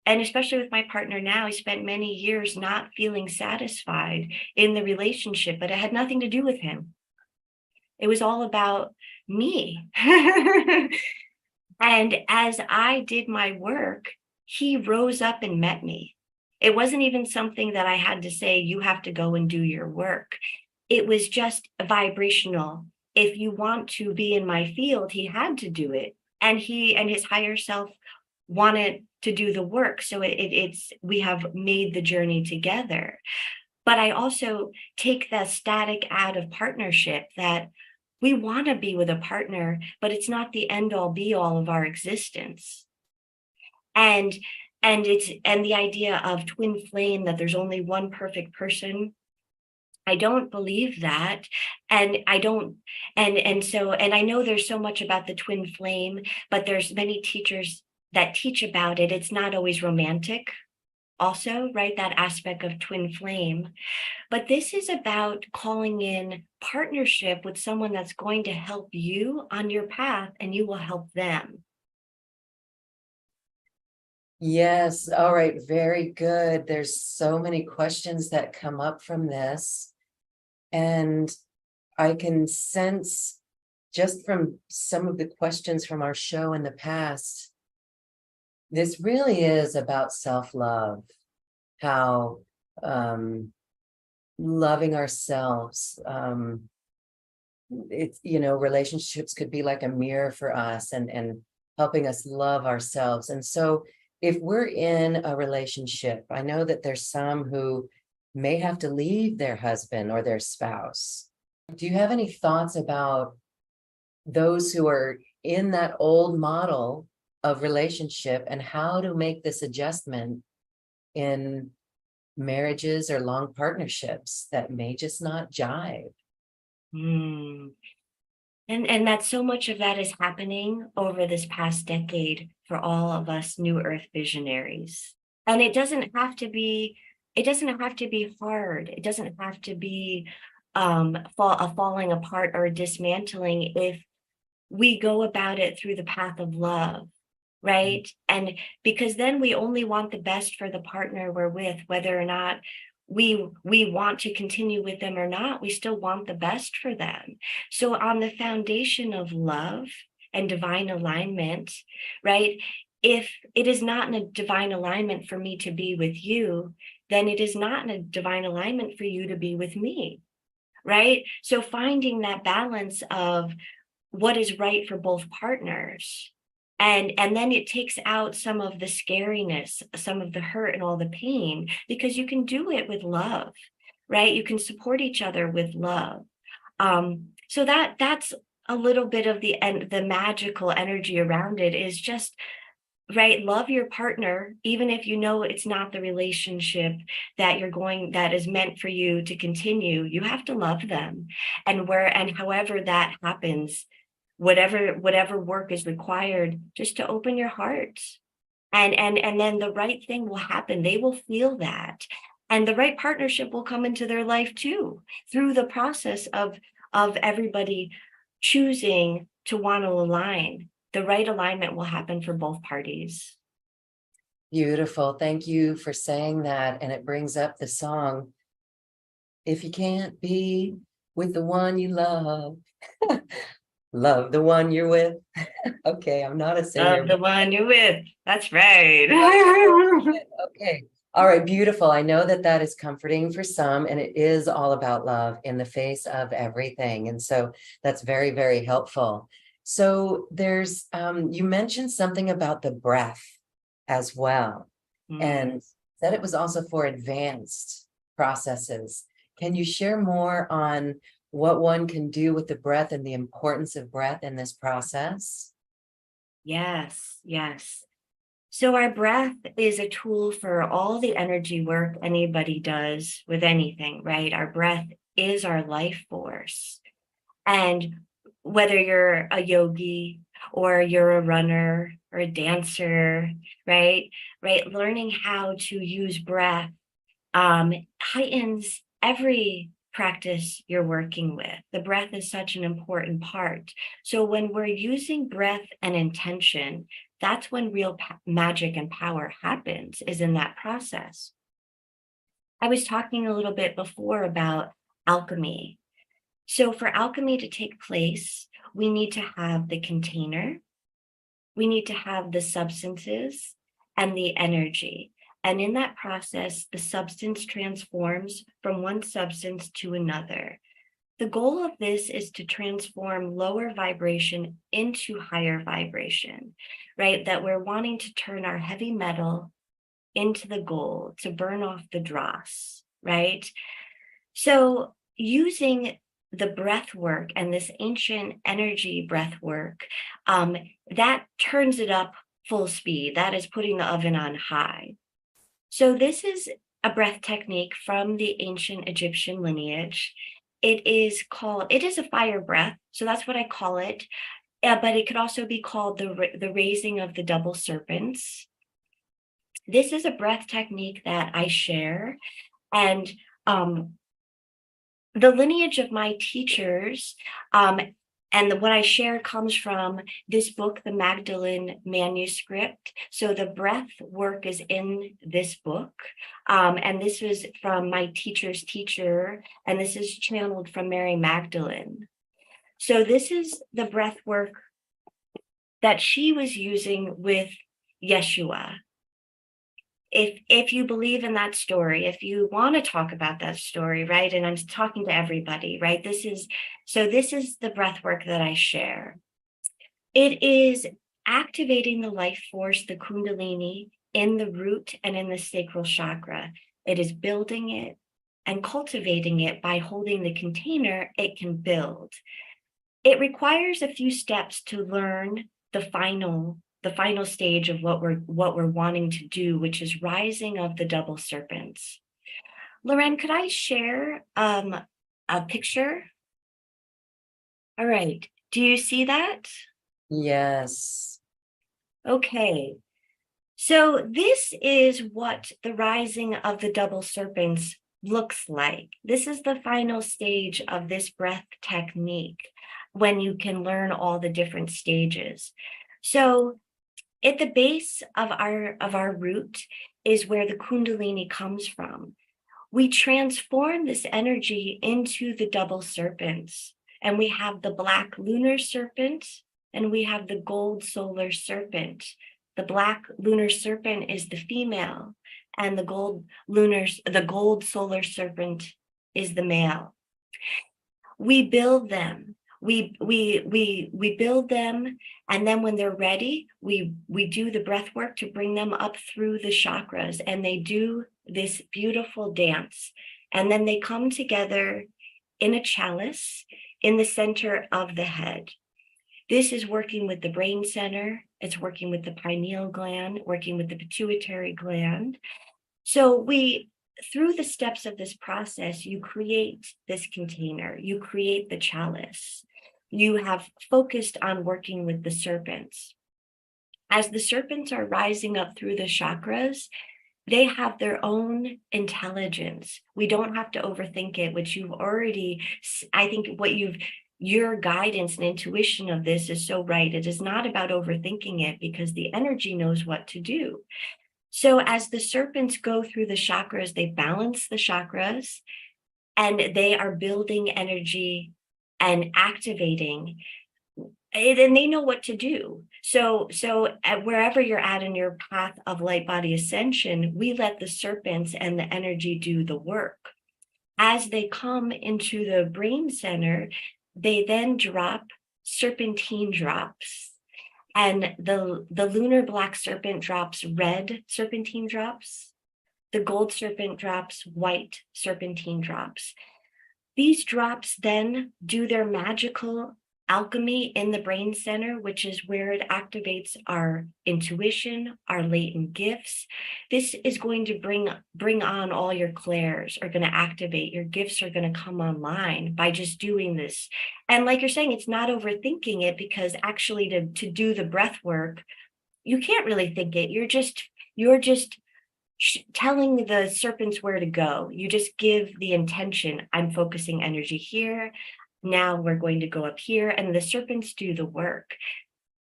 especially with my partner now, I spent many years not feeling satisfied in the relationship, but it had nothing to do with him. It was all about me. And as I did my work, he rose up and met me. It wasn't even something that I had to say, you have to go and do your work. It was just vibrational. If you want to be in my field, he had to do it. And he and his higher self wanted to do the work. So we have made the journey together. But I also take the static out of partnership, that we want to be with a partner, but it's not the end all be all of our existence. And the idea of twin flame, that there's only one perfect person, I don't believe that. And I don't, and I know there's so much about the twin flame, but there's many teachers that teach about it. It's not always romantic also, right? That aspect of twin flame. But this is about calling in partnership with someone that's going to help you on your path, and you will help them. Yes. All right. Very good. There's so many questions that come up from this. And I can sense, just from some of the questions from our show in the past, This really is about self-love, how loving ourselves, it's, relationships could be like a mirror for us, and helping us love ourselves. And so if we're in a relationship, I know that there's some who may have to leave their husband or their spouse. Do you have any thoughts about those who are in that old model of relationship and how to make this adjustment in marriages or long partnerships that may just not jive? Mm. And that so much of that is happening over this past decade for all of us new earth visionaries. And it doesn't have to be hard. It doesn't have to be a falling apart or dismantling if we go about it through the path of love, right? And because then we only want the best for the partner we're with, whether or not we want to continue with them or not, we still want the best for them. So on the foundation of love and divine alignment, right? If it is not in a divine alignment for me to be with you, then it is not in a divine alignment for you to be with me, right? So finding that balance of what is right for both partners, and then it takes out some of the scariness, some of the hurt and all the pain, because you can do it with love, right? You can support each other with love. So that's a little bit of the magical energy around it, is just, right, love your partner, even if you know it's not the relationship that is meant for you to continue. You have to love them, and however that happens, whatever work is required, just to open your heart, and then the right thing will happen. They will feel that, and the right partnership will come into their life too, through the process of everybody choosing to want to align. The right alignment will happen for both parties. Beautiful. Thank you for saying that. And it brings up the song, "If you can't be with the one you love, love the one you're with." Okay, I'm not a singer. Love the one you're with. That's right. Okay. All right, beautiful. I know that that is comforting for some, and it is all about love in the face of everything. And so that's very, very helpful. So there's, you mentioned something about the breath as well, and that it was also for advanced processes. Can you share more on what one can do with the breath and the importance of breath in this process? Yes, yes. So our breath is a tool for all the energy work anybody does with anything, right? Our breath is our life force. And whether you're a yogi or you're a runner or a dancer, right? Right, learning how to use breath heightens every practice you're working with. The breath is such an important part. So when we're using breath and intention, that's when real magic and power happens, is in that process. I was talking a little bit before about alchemy. So for alchemy to take place, we need to have the container, we need to have the substances and the energy. And in that process, the substance transforms from one substance to another. The goal of this is to transform lower vibration into higher vibration, right? That we're wanting to turn our heavy metal into the gold, to burn off the dross, right? So using the breath work and this ancient energy breath work, that turns it up full speed. That is putting the oven on high. So this is a breath technique from the ancient Egyptian lineage. It is a fire breath. So that's what I call it. But it could also be called the raising of the double serpents. This is a breath technique that I share. And the lineage of my teachers, and what I share comes from this book, the Magdalene manuscript. So the breath work is in this book. And this was from my teacher's teacher, and this is channeled from Mary Magdalene. So this is the breath work that she was using with Yeshua. If you believe in that story, if you want to talk about that story, right? And I'm talking to everybody, right? This is the breath work that I share. It is activating the life force, the Kundalini, in the root and in the sacral chakra. It is building it and cultivating it by holding the container it can build. It requires a few steps to learn the final stage of what we're wanting to do, which is rising of the double serpents. Loren, could I share a picture? All right. Do you see that? Yes. Okay. So this is what the rising of the double serpents looks like. This is the final stage of this breath technique when you can learn all the different stages. So at the base of our root is where the Kundalini comes from. We transform this energy into the double serpents, and we have the black lunar serpent and we have the gold solar serpent. The black lunar serpent is the female, and the gold solar serpent is the male. We build them. We build them, and then when they're ready, we do the breath work to bring them up through the chakras, and they do this beautiful dance, and then they come together in a chalice in the center of the head. This is working with the brain center. It's working with the pineal gland, working with the pituitary gland. So through the steps of this process, you create this container, you create the chalice. You have focused on working with the serpents. As the serpents are rising up through the chakras, they have their own intelligence. We don't have to overthink it, which you've already, I think your guidance and intuition of this is so right. It is not about overthinking it because the energy knows what to do. So as the serpents go through the chakras, they balance the chakras and they are building energy and activating, and they know what to do. So wherever you're at in your path of light body ascension, we let the serpents and the energy do the work. As they come into the brain center, they then drop serpentine drops, and the lunar black serpent drops red serpentine drops. The gold serpent drops white serpentine drops. These drops then do their magical alchemy in the brain center, which is where it activates our intuition, our latent gifts. This is going to bring on all your clairs, are going to activate. Your gifts are going to come online by just doing this. And like you're saying, it's not overthinking it, because actually to do the breath work, you can't really think it. You're just telling the serpents where to go. You just give the intention. I'm focusing energy here. Now we're going to go up here, and the serpents do the work.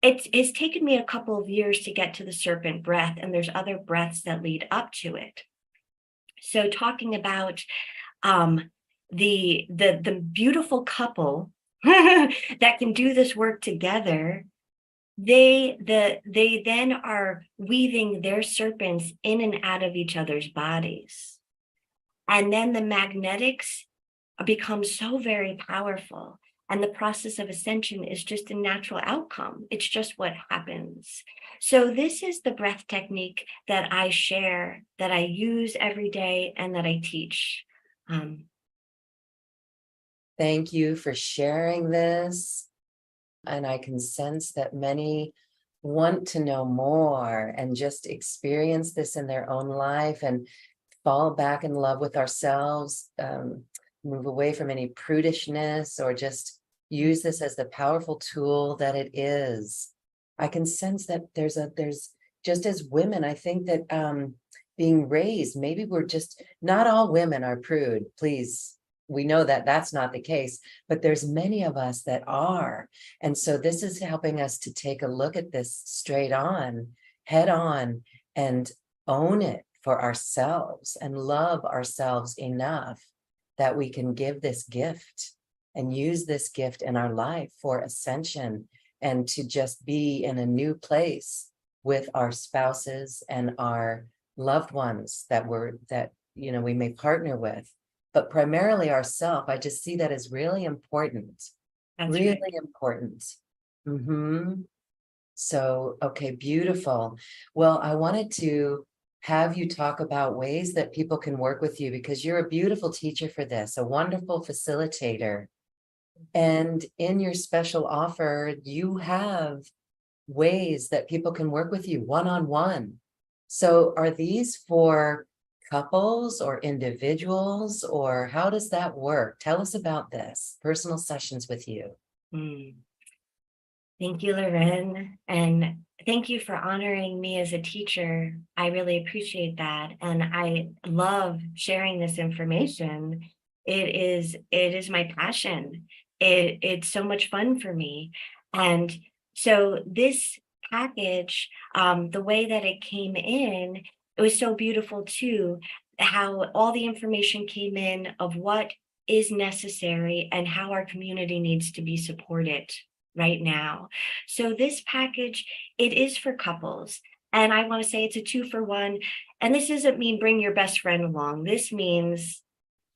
It's taken me a couple of years to get to the serpent breath, and there's other breaths that lead up to it. So talking about the beautiful couple that can do this work together, they then are weaving their serpents in and out of each other's bodies. And then the magnetics become so very powerful. And the process of ascension is just a natural outcome. It's just what happens. So this is the breath technique that I share, that I use every day, and that I teach. Thank you for sharing this. And I can sense that many want to know more and just experience this in their own life and fall back in love with ourselves, move away from any prudishness, or just use this as the powerful tool that it is. I can sense that there's just as women, I think that being raised, maybe we're just, not all women are prude, please. We know that that's not the case, but there's many of us that are. And so this is helping us to take a look at this straight on, head on, and own it for ourselves and love ourselves enough that we can give this gift and use this gift in our life for ascension and to just be in a new place with our spouses and our loved ones that we may partner with, but primarily ourself. I just see that as really important. That's Really right. important. So, okay, beautiful. Well, I wanted to have you talk about ways that people can work with you, because you're a beautiful teacher for this, a wonderful facilitator. And in your special offer, you have ways that people can work with you one-on-one. So are these for couples or individuals, or how does that work? Tell us about this, personal sessions with you. Thank you, Loren. And thank you for honoring me as a teacher. I really appreciate that. And I love sharing this information. It is my passion. It's so much fun for me. And so this package, the way that it came in, it was so beautiful too, how all the information came in of what is necessary and how our community needs to be supported right now. So this package, it is for couples. And I want to say it's a 2-for-1. And this doesn't mean bring your best friend along. This means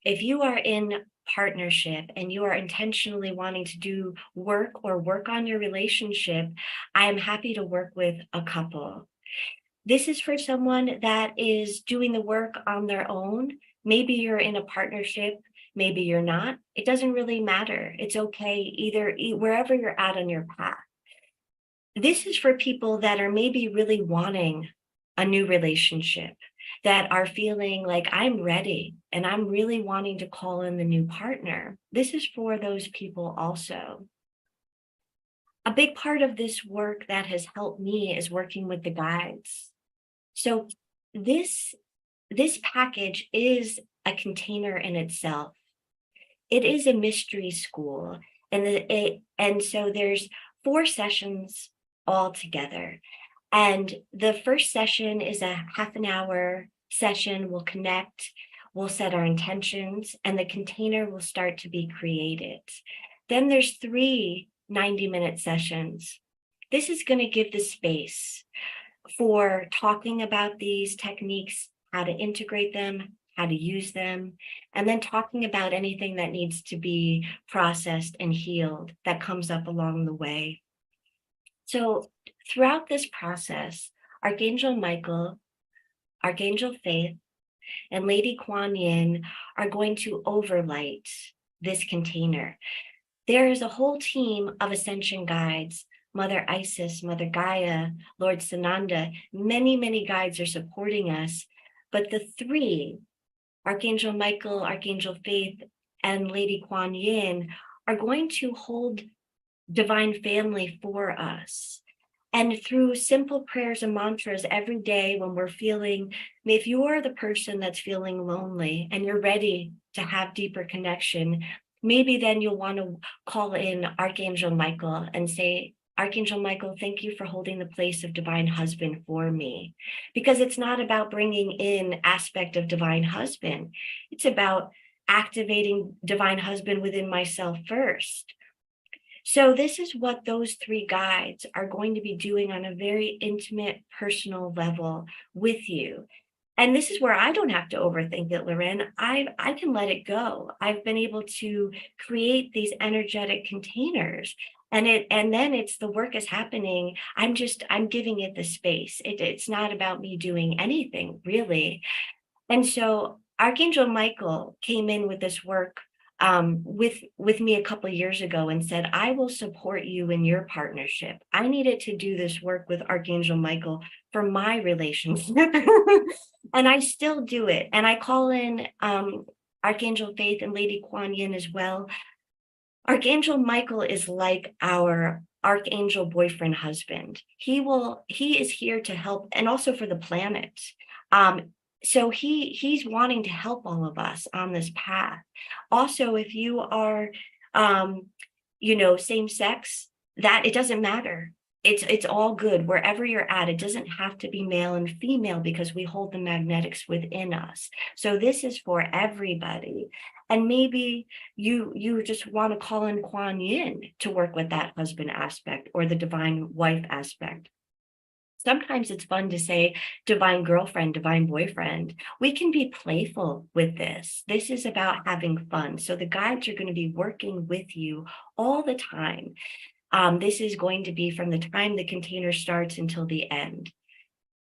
if you are in partnership and you are intentionally wanting to do work or work on your relationship, I am happy to work with a couple. This is for someone that is doing the work on their own. Maybe you're in a partnership, maybe you're not. It doesn't really matter. It's okay either wherever you're at on your path. This is for people that are maybe really wanting a new relationship, that are feeling like I'm ready and I'm really wanting to call in the new partner. This is for those people also. A big part of this work that has helped me is working with the guides. So this package is a container in itself. It is a mystery school, and so there's 4 sessions all together. And the first session is a half an hour session. We'll connect, we'll set our intentions, and the container will start to be created. Then there's 3 90-minute sessions. This is going to give the space for talking about these techniques, how to integrate them, how to use them, and then talking about anything that needs to be processed and healed that comes up along the way. So throughout this process, Archangel Michael, Archangel Faith, and Lady Kuan Yin are going to overlight this container. There is a whole team of ascension guides, Mother Isis, Mother Gaia, Lord Sananda. Many, many guides are supporting us, but the 3, Archangel Michael, Archangel Faith, and Lady Kuan Yin, are going to hold divine family for us. And through simple prayers and mantras every day when we're feeling, if you are the person that's feeling lonely and you're ready to have deeper connection, maybe then you'll want to call in Archangel Michael and say, Archangel Michael, thank you for holding the place of divine husband for me. Because it's not about bringing in aspect of divine husband. It's about activating divine husband within myself first. So this is what those 3 guides are going to be doing on a very intimate, personal level with you. And this is where I don't have to overthink it, Loren. I can let it go. I've been able to create these energetic containers, and then it's the work is happening. I'm giving it the space. It's not about me doing anything really. And so Archangel Michael came in with this work with me a couple of years ago and said, I will support you in your partnership. I needed to do this work with Archangel Michael for my relationship. And I still do it. And I call in Archangel Faith and Lady Kuan Yin as well. Archangel Michael is like our archangel boyfriend husband. He is here to help, and also for the planet. So he's wanting to help all of us on this path. Also, if you are, same sex, that it doesn't matter. It's all good wherever you're at. It doesn't have to be male and female because we hold the magnetics within us. So this is for everybody. And maybe you just want to call in Kuan Yin to work with that husband aspect or the divine wife aspect. Sometimes it's fun to say divine girlfriend, divine boyfriend. We can be playful with this. This is about having fun. So the guides are going to be working with you all the time. This is going to be from the time the container starts until the end.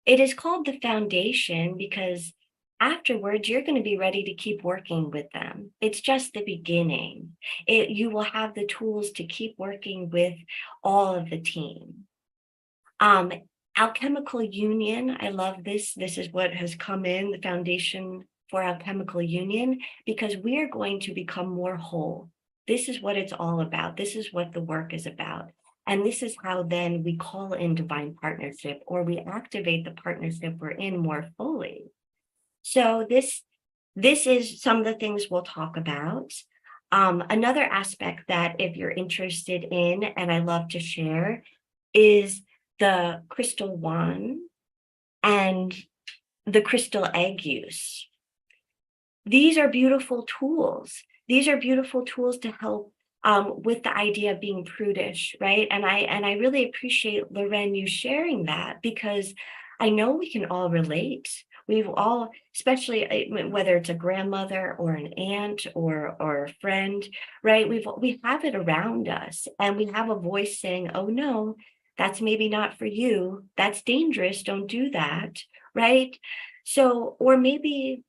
It is called the foundation because afterwards you're going to be ready to keep working with them. It's just the beginning. You will have the tools to keep working with all of the team. Alchemical union, I love this. This is what has come in, the foundation for alchemical union, because we are going to become more whole. This is what it's all about. This is what the work is about. And this is how then we call in divine partnership, or we activate the partnership we're in more fully. So this is some of the things we'll talk about. Another aspect that if you're interested in, and I love to share, is the crystal wand and the crystal egg use. These are beautiful tools. These are beautiful tools to help with the idea of being prudish, right? And I really appreciate, Loren, you sharing that, because I know we can all relate. We've all, especially whether it's a grandmother or an aunt or a friend, right? We have it around us, and we have a voice saying, "Oh no, that's maybe not for you. That's dangerous. Don't do that," right? So, or maybe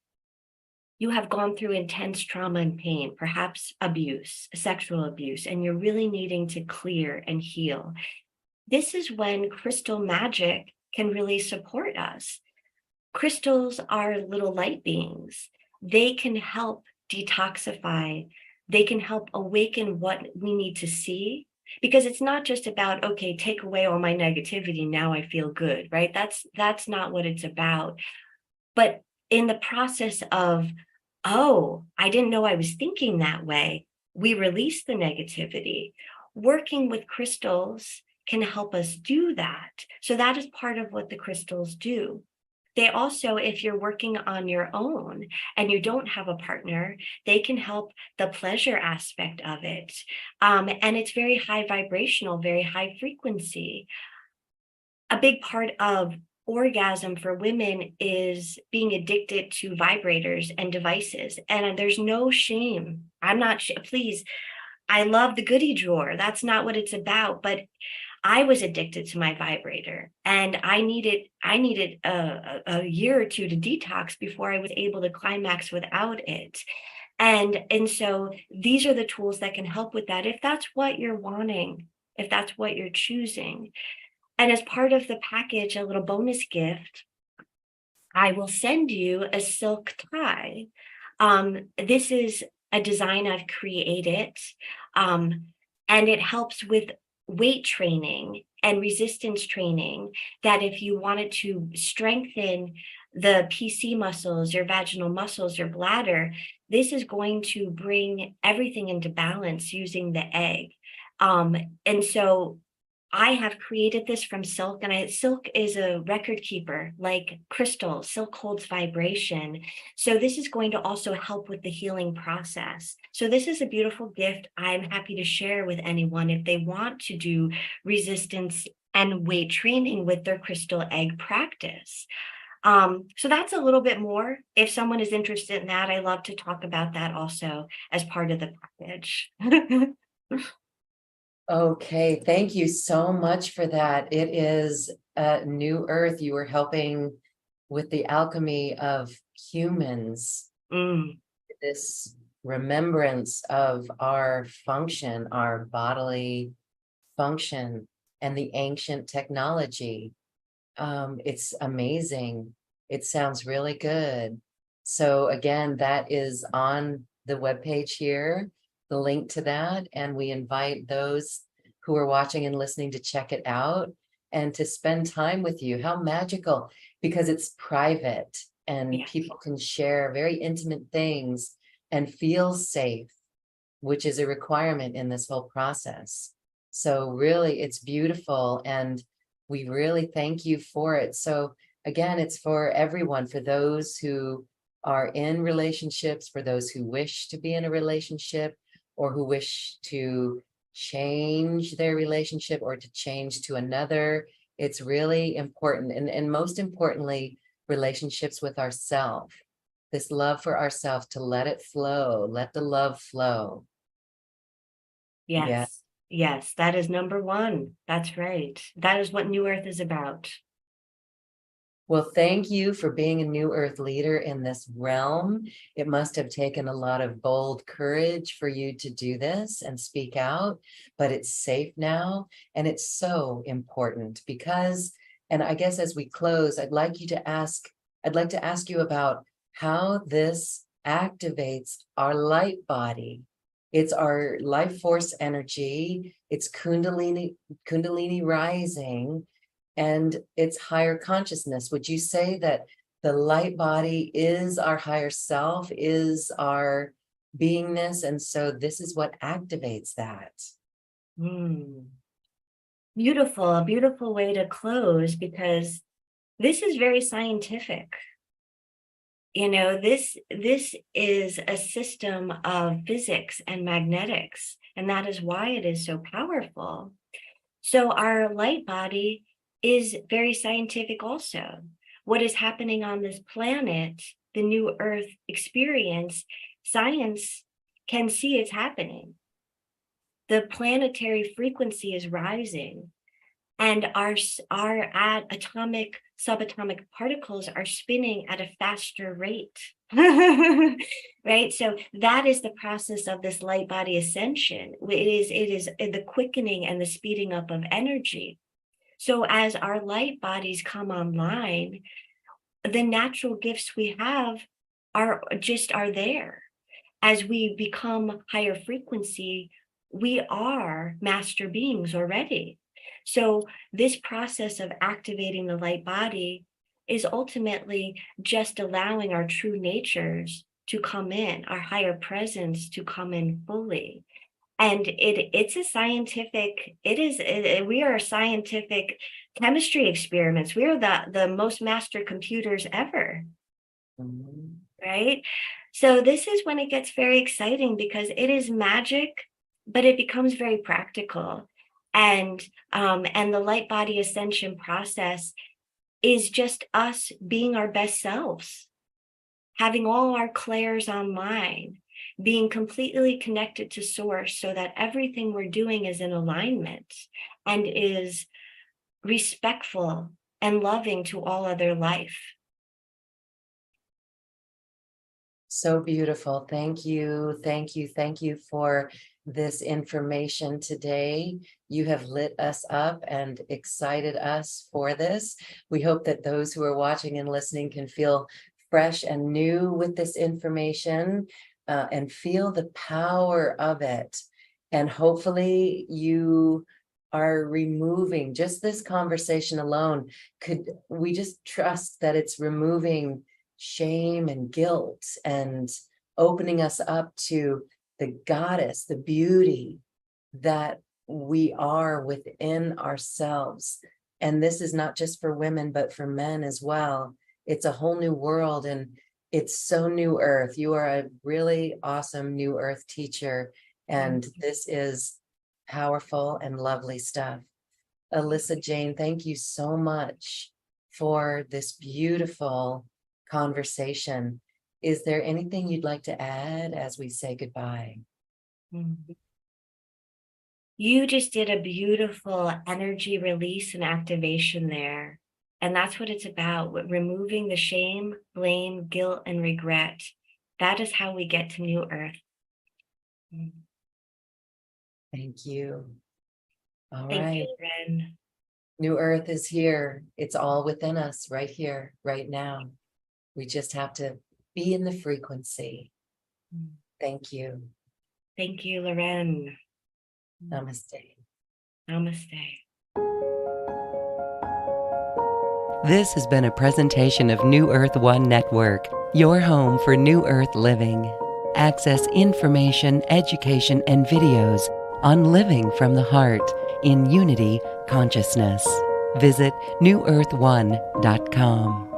you have gone through intense trauma and pain, perhaps abuse, sexual abuse, and you're really needing to clear and heal. This is when crystal magic can really support us. Crystals are little light beings. They can help detoxify. They can help awaken what we need to see, because it's not just about, okay, take away all my negativity, now I feel good, right? That's not what it's about. But in the process of, oh, I didn't know I was thinking that way, we release the negativity. Working with crystals can help us do that. So that is part of what the crystals do. They also, if you're working on your own and you don't have a partner, they can help the pleasure aspect of it. And it's very high vibrational, very high frequency. A big part of orgasm for women is being addicted to vibrators and devices. And there's no shame. I'm not, please, I love the goodie drawer. That's not what it's about. But I was addicted to my vibrator, and I needed a year or two to detox before I was able to climax without it. And so these are the tools that can help with that, if that's what you're wanting, if that's what you're choosing. And as part of the package, a little bonus gift, I will send you a silk tie. This is a design I've created, and it helps with weight training and resistance training, that if you wanted to strengthen the PC muscles, your vaginal muscles, your bladder, this is going to bring everything into balance using the egg. And so I have created this from silk, and silk is a record keeper, like crystal. Silk holds vibration. So this is going to also help with the healing process. So this is a beautiful gift I'm happy to share with anyone if they want to do resistance and weight training with their crystal egg practice. So that's a little bit more. If someone is interested in that, I love to talk about that also as part of the package. Okay, thank you so much for that. It is a new earth. You were helping with the alchemy of humans, this remembrance of our function, our bodily function, and the ancient technology. It's amazing. It sounds really good. So again, that is on the webpage here, the link to that, and we invite those who are watching and listening to check it out and to spend time with you. How magical, because it's private and Yes. people can share very intimate things and feel safe, which is a requirement in this whole process. So really, it's beautiful, and we really thank you for it. So again, it's for everyone, for those who are in relationships, for those who wish to be in a relationship, or who wish to change their relationship or to change to another. It's really important. And most importantly, relationships with ourself, this love for ourself, to let it flow, let the love flow. Yeah. Yes. Yes, that is number one. That's right. That is what New Earth is about. Well, thank you for being a New Earth leader in this realm. It must have taken a lot of bold courage for you to do this and speak out, but it's safe now. And it's so important because, and I guess as we close, I'd like to ask you about how this activates our light body. It's our life force energy. It's Kundalini rising, and it's higher consciousness. Would you say that the light body is our higher self, is our beingness? And so this is what activates that. Beautiful, a beautiful way to close, because this is very scientific. You know, this is a system of physics and magnetics, and that is why it is so powerful. So our light body is very scientific also. What is happening on this planet, the New Earth experience, science can see it's happening. The planetary frequency is rising, and our atomic, subatomic particles are spinning at a faster rate, right? So that is the process of this light body ascension. It is the quickening and the speeding up of energy. So as our light bodies come online, the natural gifts we have are there. As we become higher frequency, we are master beings already. So this process of activating the light body is ultimately just allowing our true natures to come in, our higher presence to come in fully. And it's a scientific, we are scientific chemistry experiments. We are the most master computers ever, right? So this is when it gets very exciting, because it is magic, but it becomes very practical. And the light body ascension process is just us being our best selves, having all our clairs online, being completely connected to source, so that everything we're doing is in alignment and is respectful and loving to all other life. So beautiful. Thank you. Thank you. Thank you for this information today. You have lit us up and excited us for this. We hope that those who are watching and listening can feel fresh and new with this information, and feel the power of it. And hopefully you are removing, just this conversation alone, we just trust that it's removing shame and guilt and opening us up to the goddess, the beauty that we are within ourselves. And this is not just for women, but for men as well. It's a whole new world, and it's so New Earth. You are a really awesome New Earth teacher, and this is powerful and lovely stuff. Alissa Jane, thank you so much for this beautiful conversation. Is there anything you'd like to add as we say goodbye? You just did a beautiful energy release and activation there. And that's what it's about, removing the shame, blame, guilt, and regret. That is how we get to New Earth. Thank you. All Thank right. you, Ren. New Earth is here. It's all within us right here, right now. We just have to be in the frequency. Thank you. Thank you, Loren. Namaste. Namaste. This has been a presentation of New Earth One Network, your home for New Earth living. Access information, education, and videos on living from the heart in unity consciousness. Visit newearth1.com.